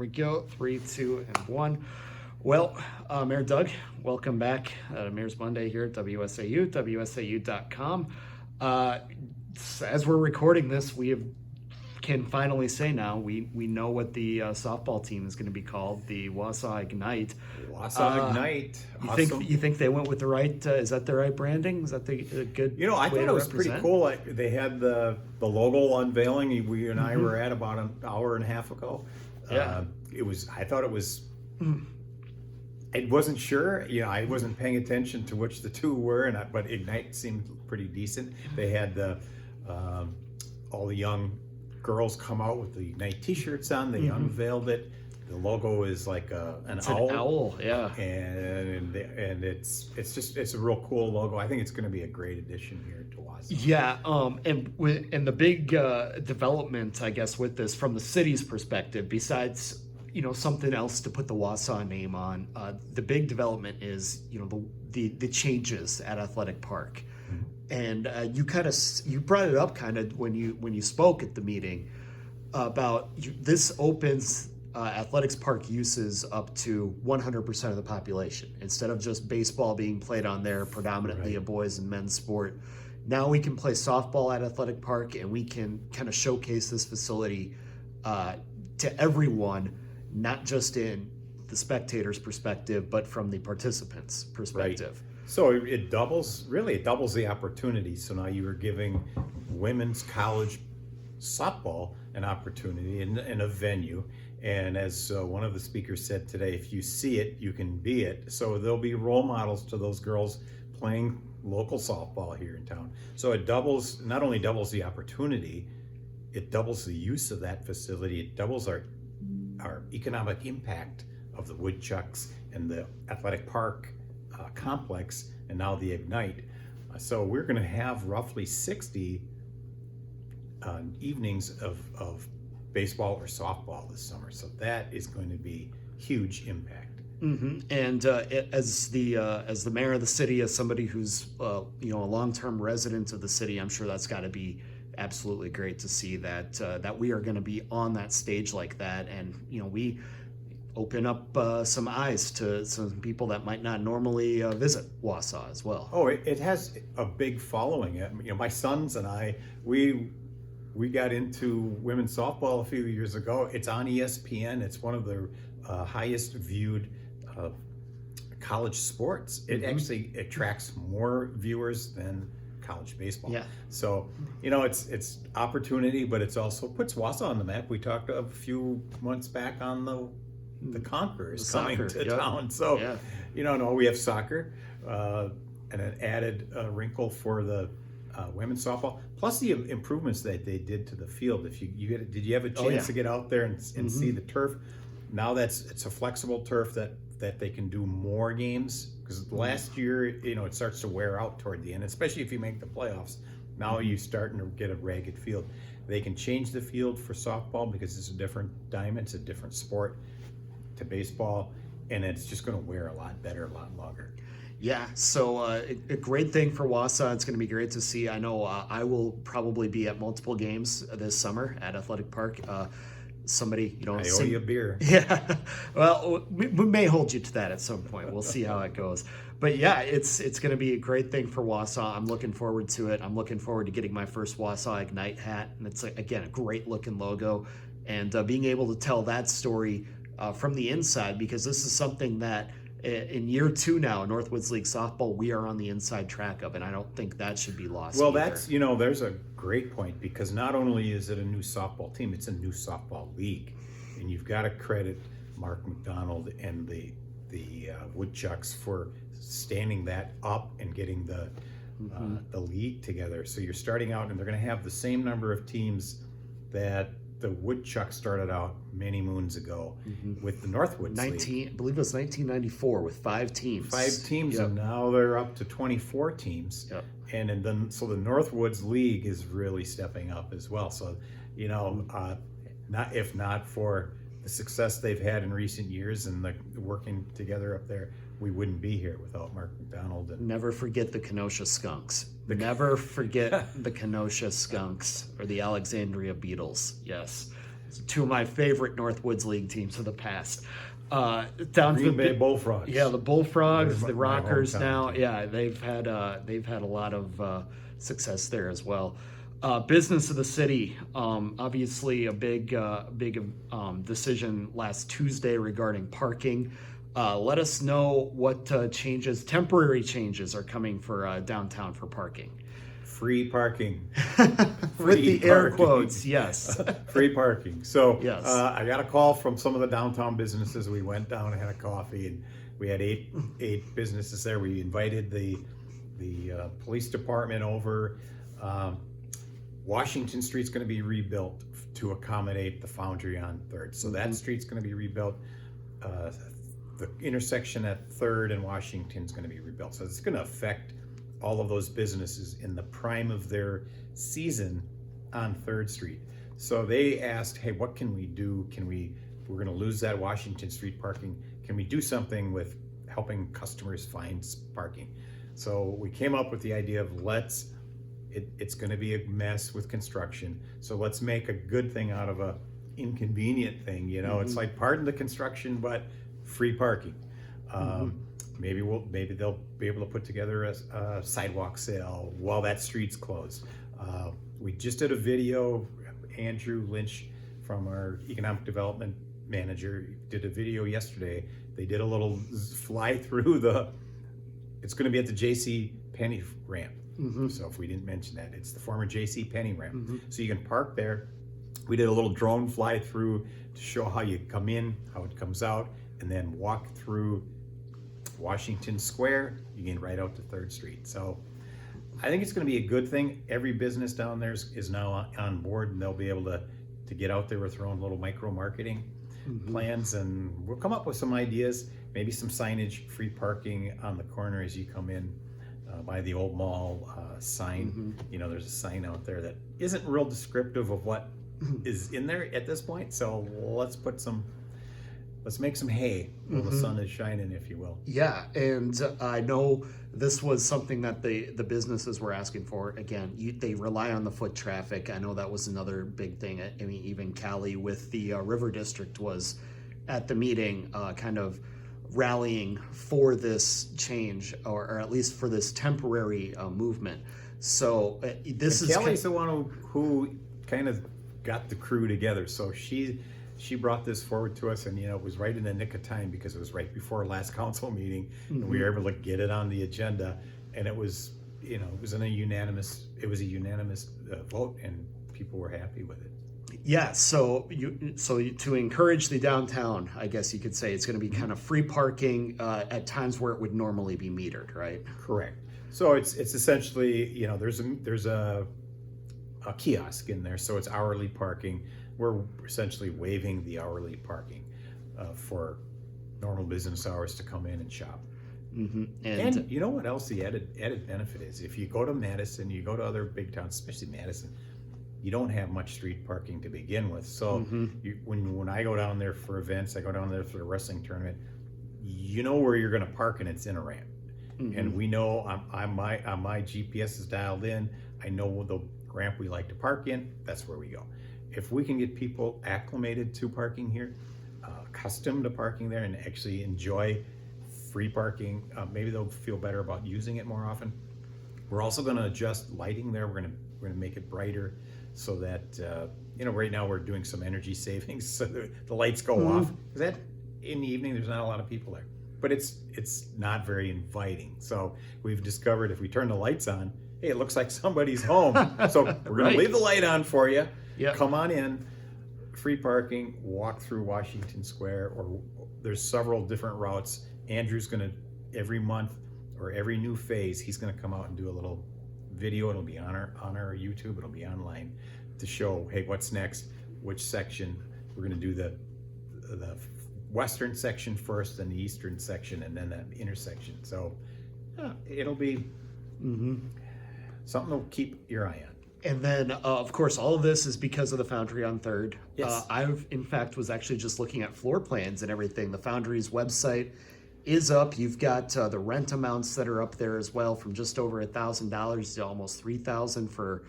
We go 3, 2, and 1. Well, Mayor Doug, welcome back to Mayor's Monday here at WSAU, WSAU.com. As we're recording this, can finally say now we know what the softball team is going to be called, the Wausau Ignite. Wausau Ignite. Awesome. You think they went with the right? Is that the right branding? Is that the good? I way thought to it was represent? pretty cool. They had the logo unveiling. We and I Mm-hmm. were at about an hour and a half ago. Yeah. I thought it was. I wasn't sure. I wasn't paying attention to which the two were, but Ignite seemed pretty decent. They had all the young girls come out with the Ignite T-shirts on. They unveiled it. The logo is like an owl. Yeah. And it's a real cool logo. I think it's going to be a great addition here to Wausau. Yeah, and the big development, I guess, with this from the city's perspective, besides something else to put the Wausau name on, the big development is the changes at Athletic Park, and you brought it up kind of when you spoke at the meeting about this opens athletics park uses up to 100% of the population instead of just baseball being played on there, predominantly a boys and men's sport. Now we can play softball at Athletic Park, and we can kind of showcase this facility to everyone, not just in the spectator's perspective, but from the participants' perspective. Right. So it doubles the opportunity. So now you are giving women's college softball an opportunity in a venue. And as one of the speakers said today, if you see it, you can be it. So there'll be role models to those girls playing local softball here in town. So it not only doubles the opportunity, it doubles the use of that facility. It doubles our economic impact of the Woodchucks and the Athletic Park complex, and now the Ignite. So we're going to have roughly 60 evenings of baseball or softball this summer. So that is going to be huge impact. Mm-hmm. And as the mayor of the city, as somebody who's a long-term resident of the city, I'm sure that's got to be absolutely great to see that we are going to be on that stage like that, and we open up some eyes to some people that might not normally visit Wausau as well. Oh, it has a big following. My sons and I, we got into women's softball a few years ago. It's on ESPN. It's one of the highest viewed college sports. It actually attracts more viewers than college baseball. Yeah. So, it's opportunity, but it's also puts Wausau on the map. We talked a few months back on the Conquerors coming to town. So, we have soccer and an added wrinkle for the women's softball, plus the improvements that they did to the field. Did you have a chance to get out there and see the turf? Now it's a flexible turf that they can do more games, because last year it starts to wear out toward the end, especially if you make the playoffs. Now you're starting to get a ragged field. They can change the field for softball because it's a different diamond, it's a different sport to baseball, and it's just going to wear a lot better, a lot longer. Yeah, so a great thing for Wausau. It's going to be great to see. I know I will probably be at multiple games this summer at Athletic Park. Somebody, I owe you a beer. Yeah, well, we may hold you to that at some point. We'll see how it goes. But yeah, it's going to be a great thing for Wausau. I'm looking forward to it. I'm looking forward to getting my first Wausau Ignite hat, and it's again a great looking logo, and being able to tell that story from the inside, because this is something that in year 2 now, Northwoods League softball, we are on the inside track of, and I don't think that should be lost. Well, either. that's there's a great point, because not only is it a new softball team, it's a new softball league, and you've got to credit Mark McDonald and the Woodchucks for standing that up and getting the league together. So you're starting out, and they're going to have the same number of teams that the Woodchucks started out many moons ago with the Northwoods League. I believe it was 1994 with 5 teams. 5 teams, and now they're up to 24 teams. Yep. And then so the Northwoods League is really stepping up as well. So, if not for the success they've had in recent years and the working together up there, we wouldn't be here without Mark McDonald. And never forget the Kenosha Skunks. Never forget the Kenosha Skunks, or the Alexandria Beetles. Yes. two of my favorite Northwoods League teams of the past. Down Green Bay Bullfrogs. Yeah, the Bullfrogs, the My Rockers hometown now. team. Yeah, they've had a lot of success there as well. Business of the city, obviously a big decision last Tuesday regarding parking. Let us know what temporary changes are coming for downtown for parking. Free parking. With the air quotes, yes. Free parking. So Yes. I got a call from some of the downtown businesses. We went down and had a coffee, and we had eight businesses there. We invited the police department over. Washington Street's going to be rebuilt to accommodate the foundry on 3rd. So that street's going to be rebuilt. The intersection at 3rd and Washington's going to be rebuilt. So it's going to affect all of those businesses in the prime of their season on 3rd Street. So they asked, hey, what can we do? We're going to lose that Washington Street parking. Can we do something with helping customers find parking? So we came up with the idea of it's going to be a mess with construction. So let's make a good thing out of a inconvenient thing. It's like, pardon the construction, but free parking. Maybe they'll be able to put together a sidewalk sale while that street's closed. We just did a video. Andrew Lynch from our economic development manager did a video yesterday. They did a little fly through it's going to be at the J.C. Penney ramp. So if we didn't mention that, it's the former J.C. Penney ramp. So you can park there. We did a little drone fly through to show how you come in, how it comes out, and then walk through Washington Square. You get right out to 3rd Street. So I think it's going to be a good thing. Every business down there is now on board, and they'll be able to get out there with their own little micro marketing plans, and we'll come up with some ideas, maybe some signage, free parking on the corner as you come in by the old mall sign. There's a sign out there that isn't real descriptive of what is in there at this point. So let's make some hay while the sun is shining, if you will. Yeah, and I know this was something that the businesses were asking for. Again, they rely on the foot traffic. I know that was another big thing. I mean, even Cali with the River District was at the meeting kind of rallying for this change, or at least for this temporary movement. So this is Kelly's the one who kind of got the crew together. So she brought this forward to us, and it was right in the nick of time because it was right before our last council meeting, and we were able to get it on the agenda. And it was a unanimous vote, and people were happy with it. Yeah, so to encourage the downtown, I guess you could say it's going to be kind of free parking at times where it would normally be metered, right? Correct. So it's essentially, there's a kiosk in there, so it's hourly parking. We're essentially waiving the hourly parking for normal business hours to come in and shop. And you know what else the added benefit is? If you go to Madison, you go to other big towns, especially Madison, you don't have much street parking to begin with. So when I go down there for events, I go down there for a wrestling tournament, you know where you're going to park, and it's in a ramp. And we know my GPS is dialed in. I know the ramp we like to park in. That's where we go. If we can get people acclimated to parking here, accustomed to parking there, and actually enjoy free parking, maybe they'll feel better about using it more often. We're also going to adjust lighting there. We're going to make it brighter, so that right now we're doing some energy savings, so the lights go off. Because that in the evening there's not a lot of people there, but it's not very inviting. So we've discovered if we turn the lights on, hey, it looks like somebody's home. So we're going to leave the light on for you. Yep. Come on in, free parking, walk through Washington Square, or there's several different routes. Andrew's going to, every month or every new phase, he's going to come out and do a little video. It'll be on our YouTube. It'll be online to show, hey, what's next, which section. We're going to do the western section first, then the eastern section, and then that intersection. So it'll be something to keep your eye on. And then, of course, all of this is because of the Foundry on 3rd. Yes. In fact, was actually just looking at floor plans and everything. The Foundry's website is up. You've got the rent amounts that are up there as well, from just over $1,000 to almost $3,000 for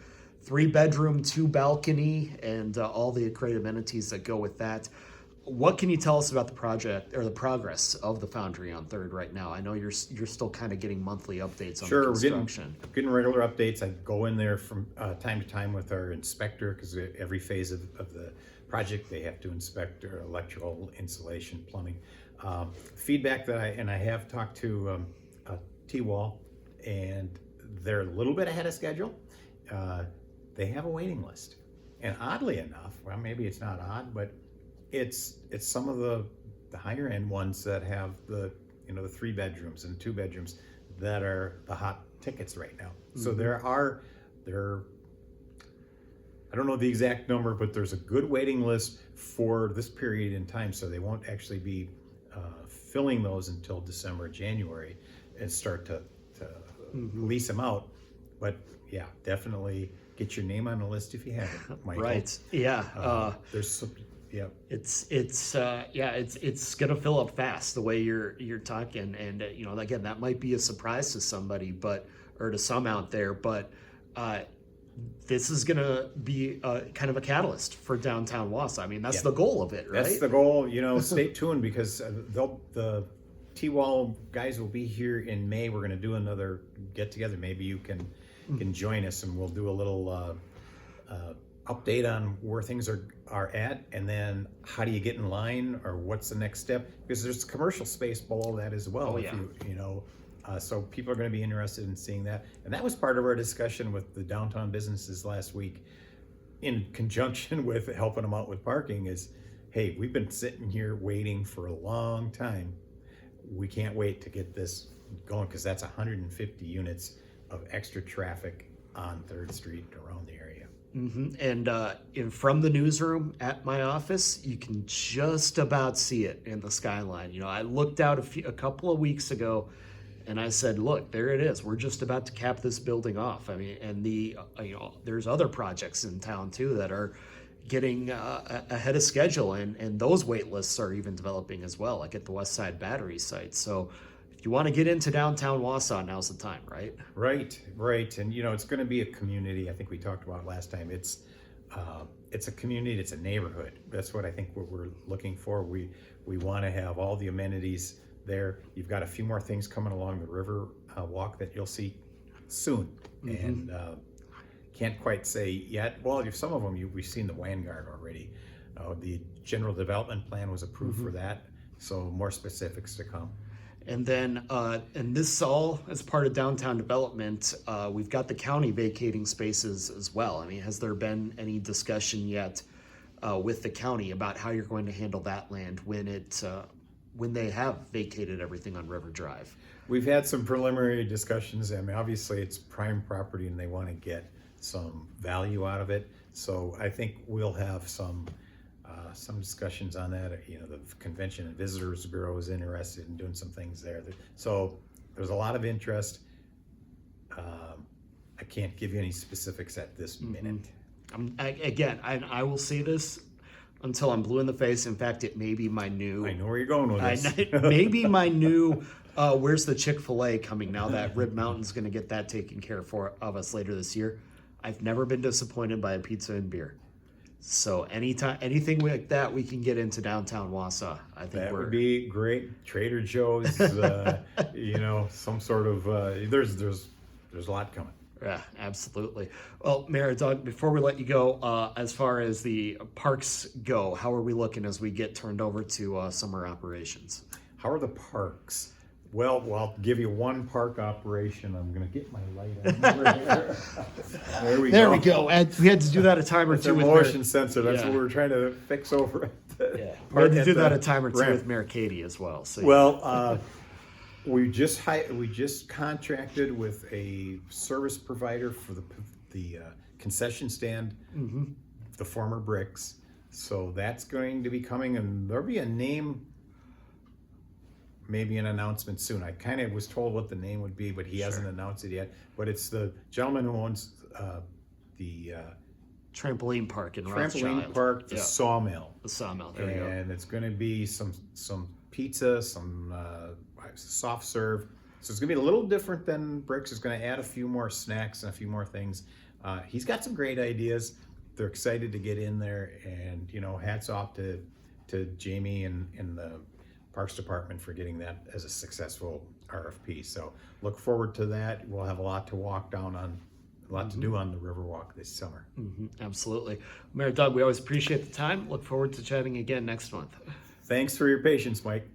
3-bedroom, 2-balcony, and all the creative amenities that go with that. What can you tell us about the project or the progress of the foundry on Third right now? I know you're still kind of getting monthly updates on the construction. We're getting regular updates. I go in there from time to time with our inspector, because every phase of the project they have to inspect their electrical, insulation, plumbing. Feedback that I have talked to T-Wall, and they're a little bit ahead of schedule. They have a waiting list, and oddly enough, well, maybe it's not odd, but it's some of the higher end ones that have the 3 bedrooms and 2 bedrooms that are the hot tickets right now. Mm-hmm. So there I don't know the exact number, but there's a good waiting list for this period in time. So they won't actually be filling those until December, January, and start to lease them out. But yeah, definitely get your name on the list if you haven't, Michael. Right. Yeah. There's some. Yeah. It's gonna fill up fast the way you're talking, and again, that might be a surprise to somebody, or to some out there, but this is gonna be kind of a catalyst for downtown Wausau. I mean, that's the goal of it, right? That's the goal. Stay tuned, because the T-Wall guys will be here in May. We're gonna do another get together. Maybe you can join us, and we'll do a little update on where things are at, and then how do you get in line, or what's the next step, because there's commercial space below that as well. So people are going to be interested in seeing that, and that was part of our discussion with the downtown businesses last week, in conjunction with helping them out with parking. Is, hey, we've been sitting here waiting for a long time. We can't wait to get this going, because that's 150 units of extra traffic on 3rd Street around the area. Mm-hmm. And from the newsroom at my office, you can just about see it in the skyline. I looked out a couple of weeks ago, and I said, "Look, there it is. We're just about to cap this building off." I mean, and there's other projects in town too that are getting ahead of schedule, and those wait lists are even developing as well, like at the West Side Battery site. So, if you want to get into downtown Wausau, now's the time, right? Right. And it's going to be a community. I think we talked about last time. It's a community. It's a neighborhood. That's what I think what we're looking for. We want to have all the amenities there. You've got a few more things coming along the river walk that you'll see soon, and can't quite say yet. Well, some of them we've seen the Vanguard already. The general development plan was approved for that, so more specifics to come. And then, and this all as part of downtown development, we've got the county vacating spaces as well. I mean, has there been any discussion yet with the county about how you're going to handle that land when they have vacated everything on River Drive? We've had some preliminary discussions. I mean, obviously it's prime property, and they want to get some value out of it. So I think we'll have some discussions on that. The Convention and Visitors Bureau is interested in doing some things there. So there's a lot of interest. I can't give you any specifics at this minute. I will say this until I'm blue in the face. In fact, it may be my new... I know where you're going with this. Maybe my new... where's the Chick-fil-A coming now that Rib Mountain's going to get that taken care of us later this year? I've never been disappointed by a pizza and beer. So anything like that we can get into downtown Wausau, I think that would be great. Trader Joe's, some sort of there's a lot coming. Yeah, absolutely. Well, Mayor Doug, before we let you go, as far as the parks go, how are we looking as we get turned over to summer operations? How are the parks? Well, I'll give you one park operation. I'm going to get my light on over here. There we go. We had to do that a time or two. It's a motion sensor. That's what we're trying to fix over at the we had to do that a time or two with Mayor Katie as well. So, we just contracted with a service provider for the concession stand, the former Bricks. So that's going to be coming, and there'll be a name, maybe an announcement soon. I kind of was told what the name would be, but he hasn't announced it yet. But it's the gentleman who owns the trampoline park in Trampoline Park, the Sawmill. The Sawmill, there you go. And it's going to be some pizza, some soft serve. So it's going to be a little different than Bricks. It's going to add a few more snacks and a few more things. He's got some great ideas. They're excited to get in there, and hats off to Jamie and the Parks Department for getting that as a successful RFP. So look forward to that. We'll have a lot to walk down on, a lot to do on the Riverwalk this summer. Absolutely. Mayor Doug, we always appreciate the time. Look forward to chatting again next month. Thanks for your patience, Mike.